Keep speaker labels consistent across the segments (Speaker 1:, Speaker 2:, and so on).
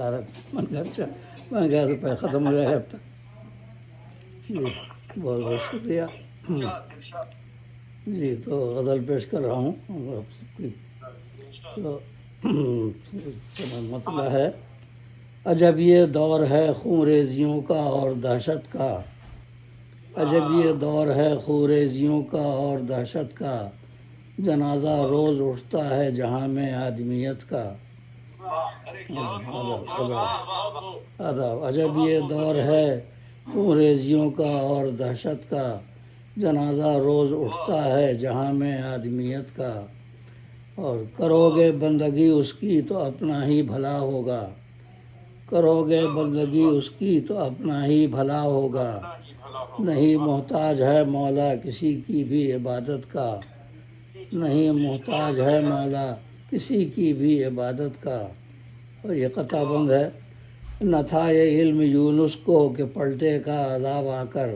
Speaker 1: میں گیا سے ختم ہو گیا اب تک. جی بہت بہت شکریہ. جی تو غزل پیش کر رہا ہوں. تو مسئلہ ہے: عجب یہ دور ہے خونریزیوں کا اور دہشت کا، عجب یہ دور ہے خونریزیوں کا اور دہشت کا، جنازہ روز اٹھتا ہے جہاں میں آدمیت کا. آداب. عجب یہ دور ہے خونریزیوں کا اور دہشت کا، جنازہ روز اٹھتا ہے جہاں میں آدمیت کا. اور کرو گے بندگی اس کی تو اپنا ہی بھلا ہوگا، کرو گے بندگی اس کی تو اپنا ہی بھلا ہوگا. نہیں محتاج ہے مولا کسی کی بھی عبادت کا، نہیں محتاج ہے مولا کسی کی بھی عبادت کا. اور یہ قطع بند ہے: نہ تھا یہ علم یونس کو کہ پلٹے کا عذاب آ کر،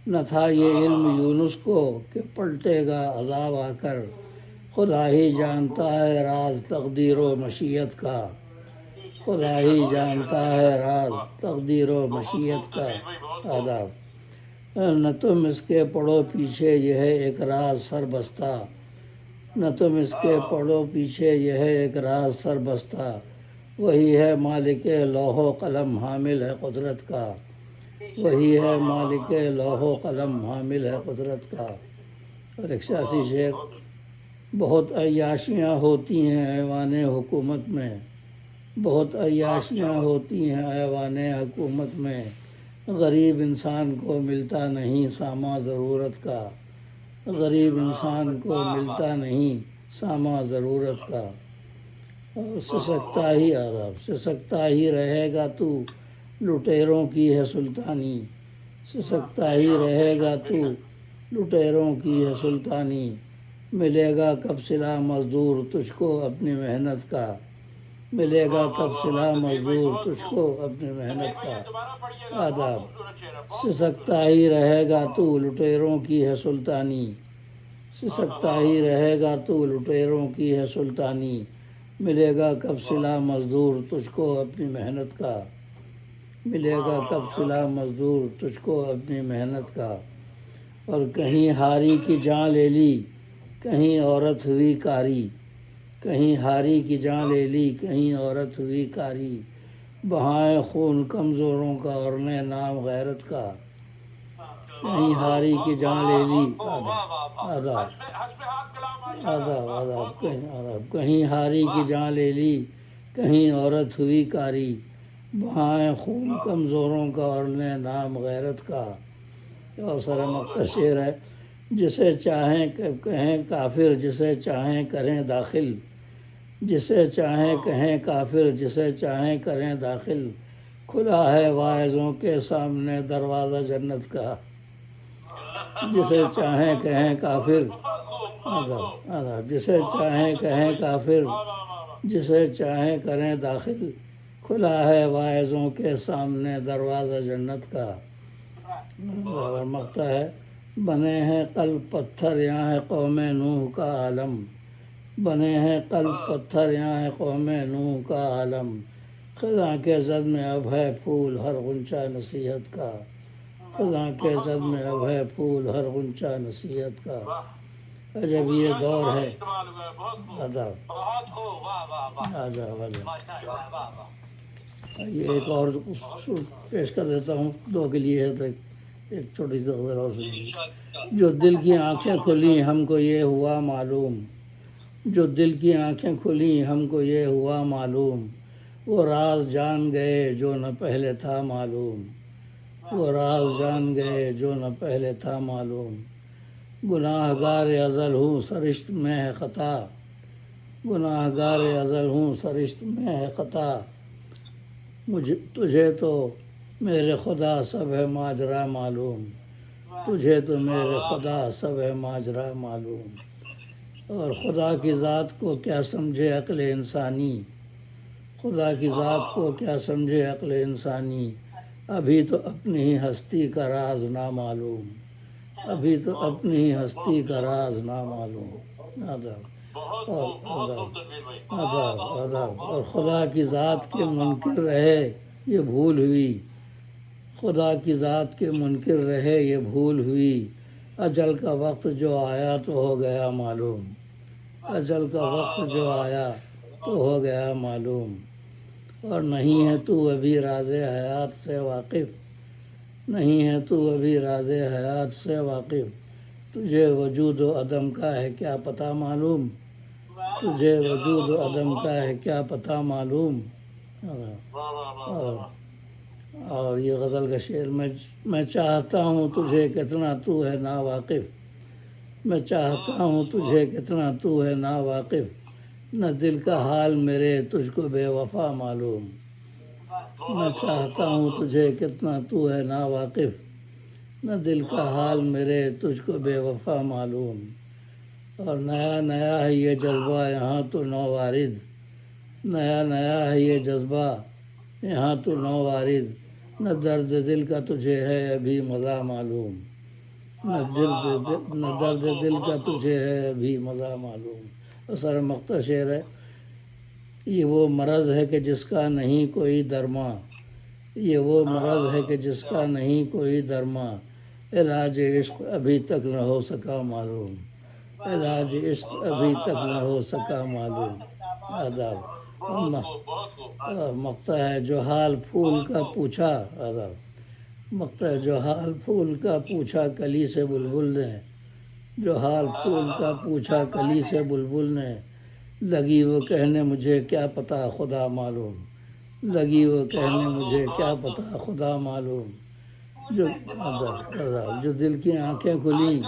Speaker 1: نہ تھا یہ علم یونس کو کہ پلٹے گا عذاب آ کر. خدا ہی جانتا ہے راز تقدیر و مشیت کا، خدا ہی جانتا ہے راز تقدیر و مشیت کا. آداب. نہ تم اس کے پڑھو پیچھے یہ ہے ایک راز سر بستہ، نہ تم اس کے پڑھو پیچھے یہ ہے ایک راز سر بستہ. وہی ہے مالک لوح و قلم حامل ہے قدرت کا، وہی ہے مالک لوح و قلم حامل ہے قدرت کا. اور ایک سیاسی شعر: بہت عیاشیاں ہوتی ہیں ایوان حکومت میں، بہت عیاشیاں ہوتی ہیں ایوان حکومت میں، غریب انسان کو ملتا نہیں ساما ضرورت کا، غریب انسان کو ملتا نہیں ساما ضرورت کا. اور سسکتا ہی آداب. سسکتا ہی رہے گا تو لٹیروں کی ہے سلطانی، سسکتا ہی رہے گا تو لٹیروں کی ہے سلطانی. ملے گا کب صلہ مزدور تجھ کو اپنی محنت کا، ملے گا کب صلہ مزدور تجھ کو اپنی محنت کا. آداب. سسکتا ہی رہے گا تو لٹیروں کی ہے سلطانی، سسکتا ہی رہے گا تو لٹیروں کی ہے سلطانی. ملے گا کب صلہ مزدور تجھ کو اپنی محنت کا، ملے گا کب صلہ مزدور تجھ کو اپنی محنت کا. اور کہیں ہاری کی جان لے لی کہیں عورت ہوئی کاری، کہیں ہاری کی جان لے لی کہیں عورت ہوئی کاری. بہائے خون کمزوروں کا اور نے نام غیرت کا، کہیں ہاری کی جان لے لی. آداب. آداب. کہیں ہاری کی جان لے لی کہیں عورت ہوئی کاری، بہائے خون کمزوروں کا اور نے نام غیرت کا. اور سر مقطع شعر ہے: جسے چاہیں کہیں کافر جسے چاہیں کریں داخل، جسے چاہیں کہیں کافر جسے چاہیں کریں داخل. کھلا ہے واعظوں کے سامنے دروازہ جنت کا، جسے چاہیں کہیں کافر. آداب. جسے چاہیں کہیں کافر جسے چاہیں کریں داخل، کھلا ہے واعظوں کے سامنے دروازہ جنت کا. اور مقطع ہے: بنے ہیں قلب پتھر یہاں ہے قوم نوح کا عالم، بنے ہیں قلب پتھر یہاں ہے قوم نوح کا عالم. خزاں کے زد میں اب ہے پھول ہر غنچہ نصیحت کا، خزاں کے زد میں اب ہے پھول ہر غنچہ نصیحت کا. عجب یہ دور ہے. آداب. یہ ایک اور پیش کر دیتا ہوں، دو کے لیے ہے تو ایک چھوٹی سی غزل اور سنیے. جو دل کی آنکھیں کھلیں ہم کو یہ ہوا معلوم، جو دل کی آنکھیں کھلیں ہم کو یہ ہوا معلوم. وہ راز جان گئے جو نہ پہلے تھا معلوم، وہ راز جان گئے جو نہ پہلے تھا معلوم. گناہ گار ازل ہوں سرشت میں ہے خطا، گناہ گار ازل ہوں سرشت میں ہے خطا. تجھے تو میرے خدا سب ہے ماجرا معلوم، تجھے تو میرے خدا سب ہے ماجرا معلوم. اور خدا کی ذات کو کیا سمجھے عقل انسانی، خدا کی ذات کو کیا سمجھے عقل انسانی. ابھی تو اپنی ہی ہستی کا راز نامعلوم، ابھی تو اپنی ہی ہستی کا راز نامعلوم. آداب. آداب آداب اور خدا کی ذات کے منکر رہے یہ بھول ہوئی، خدا کی ذات کے منکر رہے یہ بھول ہوئی، اجل کا وقت جو آیا تو ہو گیا معلوم، اجل کا وقت جو آیا تو ہو گیا معلوم، اور نہیں ہے تو ابھی راز حیات سے واقف، نہیں ہے تو ابھی راز حیات سے واقف، تجھے وجود و عدم کا ہے کیا پتہ معلوم، تجھے وجود و عدم کا ہے کیا پتہ معلوم۔ اور یہ غزل کا شعر، میں چاہتا ہوں تجھے کتنا تو ہے نا واقف، میں چاہتا ہوں تجھے کتنا تو ہے نا واقف، نہ دل کا حال میرے تجھ کو بے وفا معلوم، میں چاہتا ہوں تجھے کتنا تو ہے نا واقف، نہ دل کا حال میرے تجھ کو بے وفا معلوم، اور نیا نیا ہے یہ جذبہ یہاں تو نو وارد، نیا نیا ہے یہ جذبہ یہاں تو نو وارد، نہ درد دل کا تجھے ہے ابھی مزہ معلوم، نہ درد دل کا تجھے ہے ابھی مزہ معلوم۔ اور سر مقطع شعر ہے، یہ وہ مرض ہے کہ جس کا نہیں کوئی درما، یہ وہ مرض ہے کہ جس کا نہیں کوئی درما، علاج عشق ابھی تک نہ ہو سکا معلوم، علاج عشق ابھی تک نہ ہو سکا معلوم۔ آداب مقطع ہے، جو حال پھول کا پوچھا، آداب مقطع ہے، جو حال پھول کا پوچھا کلی سے بلبل نے، جو حال پھول کا پوچھا کلی سے بلبل نے، لگی وہ کہنے مجھے کیا پتہ خدا معلوم، لگی وہ کہنے مجھے کیا پتہ خدا معلوم، جو آداب جو دل کی آنکھیں کھلیں،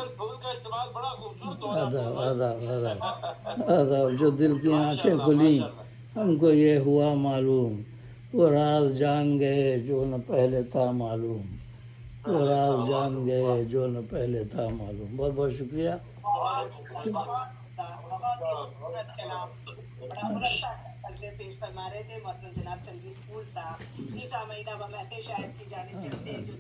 Speaker 1: آداب آداب آداب آداب جو دل کی آنکھیں کھلیں ہم کو یہ ہوا معلوم، وہ راز جان گئے جو نہ پہلے تھا معلوم، وہ راز جان گئے جو نہ پہلے تھا معلوم۔ بہت بہت شکریہ۔
Speaker 2: خوبصورت کلام، بڑا مرتب سے پیش فرما رہے تھے محترم جناب تنویر پھول صاحب۔ 30 مہینہ و مہتے شاید کی جانب چلتے ہیں جو